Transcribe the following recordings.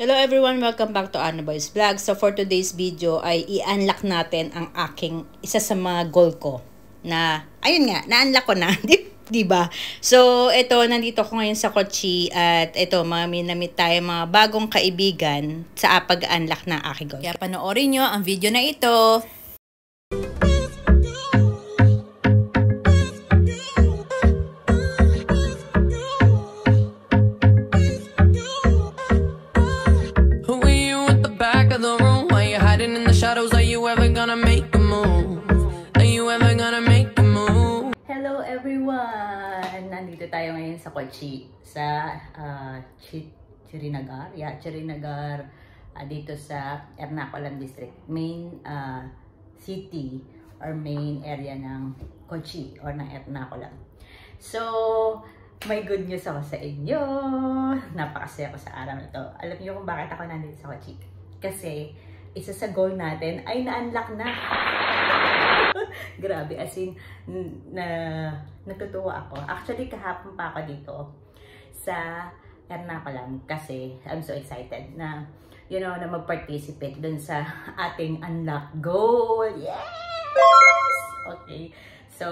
Hello everyone! Welcome back to Anna Boy's Vlog. So for today's video ay i-unlock natin ang aking isa sa mga goal ko na, ayun nga, na-unlock ko na. Diba? So ito, nandito ko ngayon sa Kochi at ito, namit tayo mga bagong kaibigan sa pag-unlock ng aking goal. Kaya panoorin nyo ang video na ito. Hello everyone! Nandito tayo ngayon sa Kochi, sa Chirinagar. Yeah, Chirinagar, dito sa Ernakulam District. Main city or main area ng Kochi or ng Ernakulam. So, may good news ako sa inyo. Napakasaya ko sa araw na to. Alam niyo kung bakit ako nandito sa Kochi? Kasi, isa sa goal natin ay na-unlock na. Grabe, as in, natutuwa ako. Actually, kahapon pa ako dito sa Ernakulam kasi I'm so excited na, you know, na mag-participate dun sa ating unlock goal. Yes! Okay. So,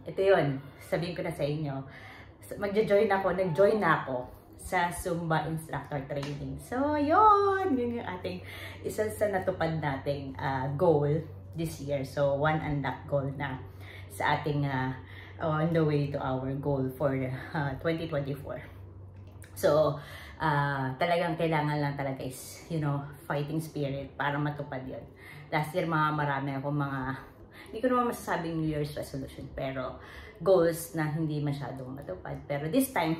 ito yun. Sabihin ko na sa inyo. Nag-join na ako sa Zumba instructor training. So, yun! Yun yung ating isa sa natupad nating goal this year. So, one unlock goal na sa ating on the way to our goal for 2024. So, talagang kailangan lang talaga is, you know, fighting spirit para matupad yun. Last year, marami akong hindi ko naman masasabing New Year's resolution, pero goals na hindi masyadong matupad. Pero this time,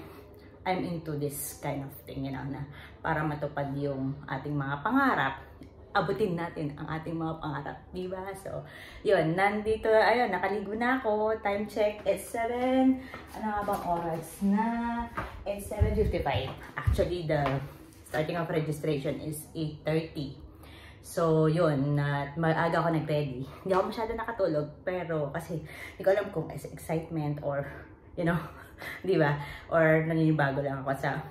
I'm into this kind of thing, you know, na para matupad yung ating mga pangarap, abutin natin ang ating mga pangarap, diba? So, yun, nandito, ayun, nakaligo na ako, time check, it's 7, ano nga bang oras na? It's 7:55. Actually, the starting of registration is 8:30. So, yun, maaga ako nag-ready. Hindi ako masyado nakatulog, pero kasi, hindi ko alam kung excitement or, you know, di ba? Or naninibago lang ako sa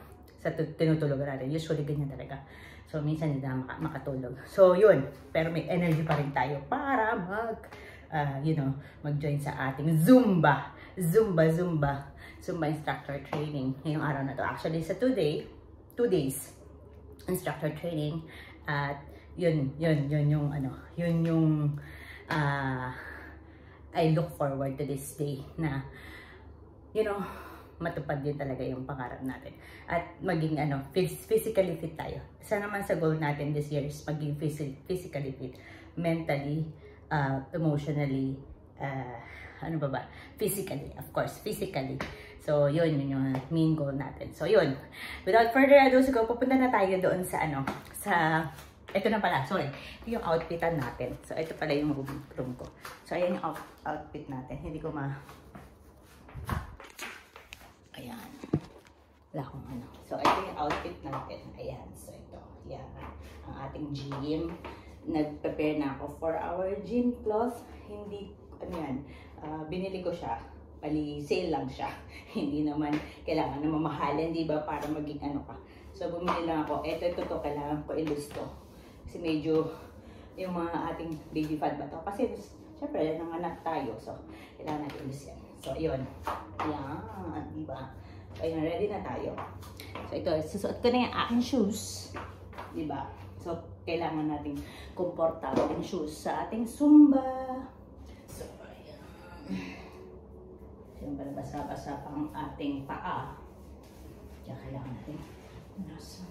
tinutulogan natin. Usually, ganyan talaga. So, minsan hindi na makatulog. So, yun. Pero may energy pa rin tayo para you know, mag-join sa ating Zumba instructor training ngayong araw na to. Actually, sa 2 days instructor training at yun yung I look forward to this day na, you know, matupad din talaga yung pangarap natin. At maging physically fit tayo. Isa naman sa goal natin this year is maging physically fit. Mentally, emotionally, physically, of course, physically. So, yun yung main goal natin. So, yun. Without further ado, siguro pupunta na tayo doon sa ito na pala, sorry. Ito yung outfitan natin. So, ito pala yung room ko. So, ayan yung outfit natin. Hindi ko ayan. Wala akong So, ito yung outfit natin. Ayan. So, ito. Ayan. Ang ating gym. Nag-prepare na ako for our gym cloth. Hindi, binili ko siya. Bali, sale lang siya. Hindi naman kailangan na mamahalin, di ba? Para maging ka. So, bumili lang ako. Ito, kailangan ko ilusto. Kasi medyo, yung mga ating baby fat ba to? Kasi, syempre, nanganak tayo. So, kailangan natin ilusto yan. So, yun. Ayan, diba? So, ayun, ready na tayo. So, ito, susuot ko na yung aking shoes. Diba? So, kailangan natin komportable yung shoes sa ating Zumba. So, ayan. Siyempre, basa-basa pang ating paa. Kaya kailangan natin nasa.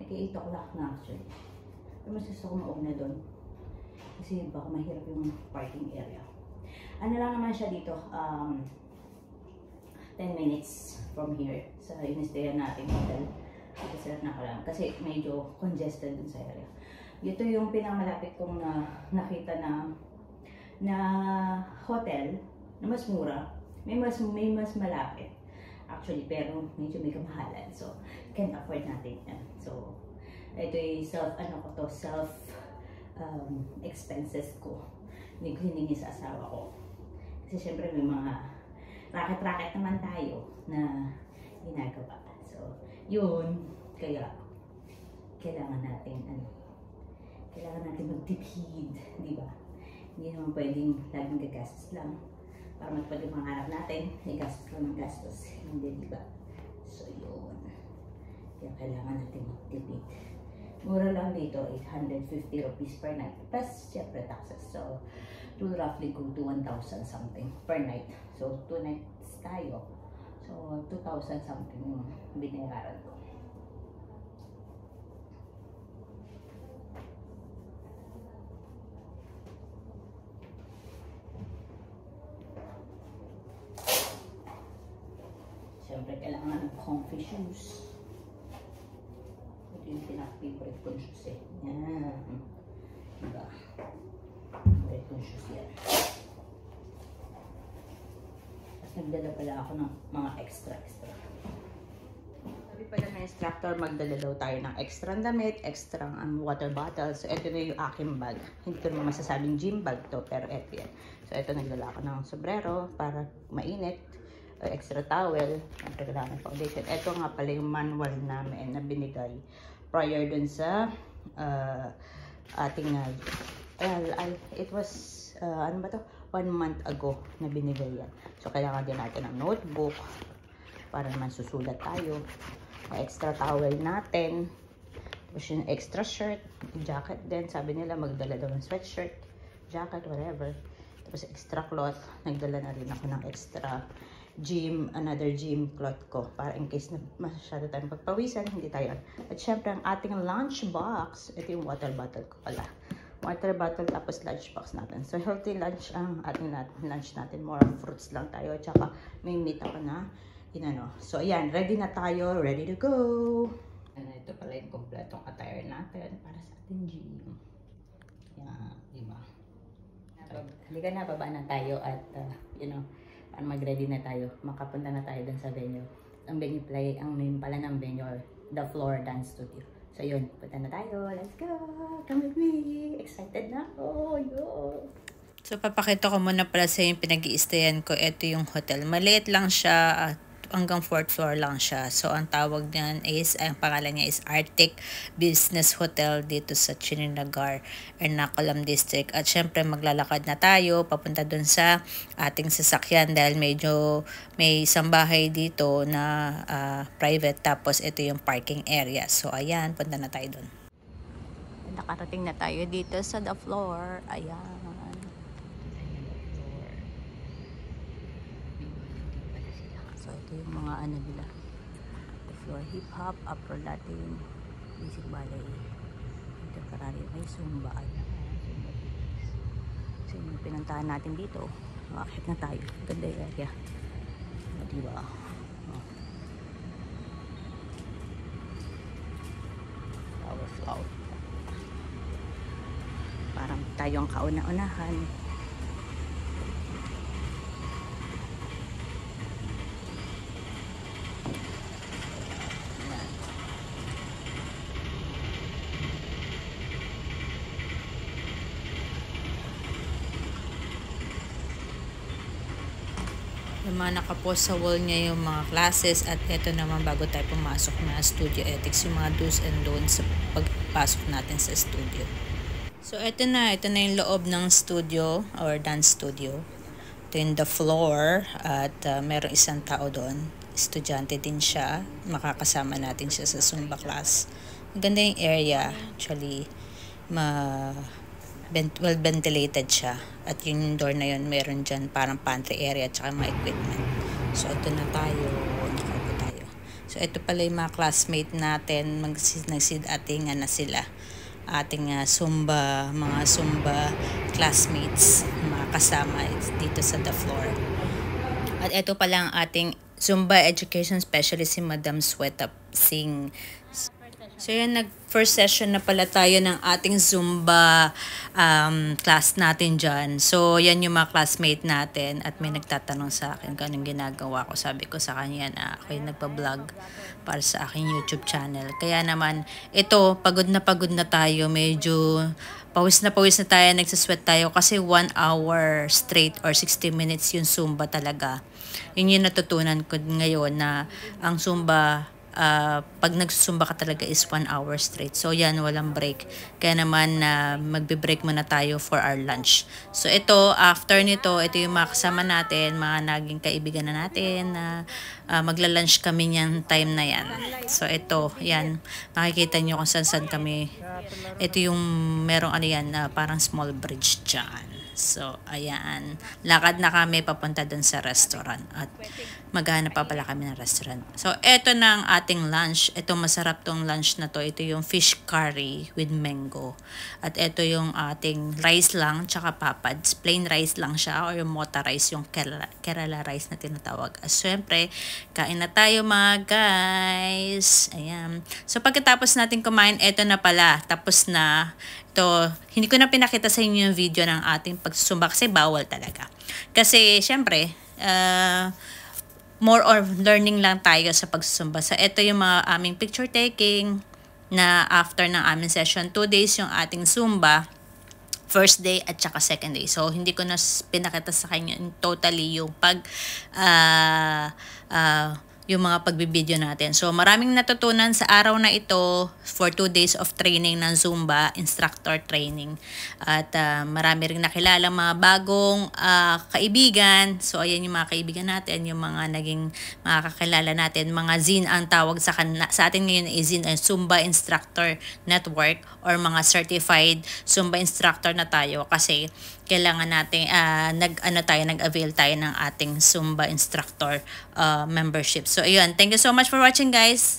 Nag-8 o'clock na actually. Pero mas gusto ko maog na doon. Kasi baka mahirap yung parking area. Ano lang naman siya dito, 10 minutes from here sa inistayan natin hotel. Dito sa Ernakulam. Kasi medyo congested dun sa area. Dito yung pinakamalapit kong nakita na hotel na mas mura. May mas malapit. Actually, pero medyo may kamahalan. So, can't afford natin yan. So, ito yung self expenses ko. Hindi ko hiningi sa asawa ko. Kasi syempre may mga racket-racket naman tayo na ginagawa. So, So, yun. Kaya, kailangan natin magtipid, di ba? Hindi naman pwedeng laging gagastos lang. Para matupad yung mga hanap natin, gastos lang ng gastos. Hindi, di ba? So, yun. Kaya kailangan natin magtipid. Mura lang dito, 850 rupees per night. Plus, syempre, taxes. So, it will roughly go to 1,000 something per night. So, 2 nights tayo. So, 2,000 something yung binayaran ko. Siyempre, kailangan ng comfy shoes. Ito yung pinaka-favorite kong shoes eh. Yan. Diba? Favorite kong shoes yan. Tapos nagdala pala ako ng mga extra. Sabi pala ng instructor, magdala daw tayo ng extra damit, extra water bottle. So, ito na yung aking bag. Hindi ko naman masasabing gym bag to, pero ito yan. So, ito nagdala ako ng sombrero para mainit. Extra towel, siyempre kailangan ng foundation. Ito nga pala yung manual namin na binigay prior dun sa ating it was ano ba to? 1 month ago na binigay yan. So kailangan din natin ng notebook para naman susulat tayo. Extra towel natin. Tapos yung extra shirt, jacket din. Sabi nila magdala daw ng sweatshirt, jacket, whatever. Tapos extra cloth. Nagdala na rin ako ng extra another gym cloth ko para in case na masyado tayong pagpawisan, hindi tayo. At syempre ang ating lunch box, ito yung water bottle ko pala. Water bottle tapos lunch box natin. So healthy lunch ang ating lunch natin. More fruits lang tayo. Tsaka may meat ako na inano. So ayan, ready na tayo. Ready to go. And ito pala yung kompletong attire natin para sa ating gym. Yan, diba? Halika na, baba na tayo at mag-ready na tayo. Makapunta na tayo dun sa venue. Ang venue play, ang name pala ng venue, The Floor Dance Studio. So yun, punta na tayo. Let's go! Come with me! Excited na ako! Yo! So papakita ko muna pala sa yung pinag-i-stayan ko. Ito yung hotel. Maliit lang siya at hanggang 4th floor lang siya. So ang tawag niyan is, ang pangalan niya is Arctic Business Hotel dito sa Chininagar, Ernakulam District. At syempre maglalakad na tayo papunta dun sa ating sasakyan dahil medyo may isang bahay dito na private, tapos ito yung parking area. So ayan, punta na tayo dun. Nakarating na tayo dito sa The Floor. Ayan. Yung mga ano nila, The Floor, hip hop, Afro Latin, basic ballet, contemporary, may Zumba. So yung pinuntahan natin dito, makakit na tayo, ganda yung area, diba? Flower, parang tayo ang kauna-unahan. Yung mga nakapost sa wall niya yung mga classes, at ito naman bago tayo pumasok na studio ethics, yung mga do's and don'ts sa pagpasok natin sa studio. So ito na yung loob ng studio or dance studio. Ito yung The Floor, at merong isang tao doon, estudyante din siya, makakasama natin siya sa Zumba class. Maganda yung area, actually well ventilated siya, at yung door na yun meron dyan parang pantry area at saka mga equipment. So ito na tayo, nakaupo tayo. So ito pala yung mga classmate natin, nagsid-atingan na sila, ating mga Zumba classmates, mga kasama dito sa The Floor. At ito pala ang ating Zumba education specialist, si Madam Sweta Singh. So yan, first session na pala tayo ng ating Zumba class natin dyan. So yan yung mga classmate natin, at may nagtatanong sa akin kung anong ginagawa ko. Sabi ko sa kanya na ako yung nagpa-vlog para sa aking YouTube channel. Kaya naman ito, pagod na tayo, medyo pawis na tayo, nagsasweat tayo kasi 1 hour straight or 60 minutes yung Zumba talaga. Yun yung natutunan ko ngayon, na ang Zumba pag nagsusumba ka talaga is 1 hour straight. So yan, walang break. Kaya naman magbe-break muna tayo for our lunch. So ito, after nito, ito yung mga kasama natin, mga naging kaibigan na natin na magla-lunch kami niyang time na yan. So ito, yan, makikita nyo kung saan kami. Ito yung merong ano yan, parang small bridge dyan. So, ayan. Lakad na kami papunta dun sa restaurant. At maghanap pa pala kami ng restaurant. So, eto na ang ating lunch. Ito, masarap tong lunch na to. Ito yung fish curry with mango. At ito yung ating rice lang, tsaka papads. Plain rice lang siya, or yung mota rice, yung Kerala rice na tinatawag. As syempre, kain na tayo mga guys. Ayan. So, pagkatapos natin kumain, eto na pala. Tapos na. Ito, hindi ko na pinakita sa inyo yung video ng ating pagsusumba kasi bawal talaga. Kasi, syempre, more of learning lang tayo sa pagsusumba. So, ito yung mga aming picture taking na after ng aming session. 2 days yung ating Zumba. First day at saka second day. So, hindi ko na pinakita sa kanya totally yung yung mga pagbibideo natin. So, maraming natutunan sa araw na ito for 2 days of training ng Zumba, instructor training. At marami rin nakilala mga bagong kaibigan. So, ayan yung mga kaibigan natin, yung mga naging makakakilala natin. Mga ZIN ang tawag sa atin ngayon ay ZIN, Zumba Instructor Network, or mga certified Zumba instructor na tayo kasi kailangan natin nag-avail tayo ng ating Zumba instructor membership. So ayun, thank you so much for watching guys.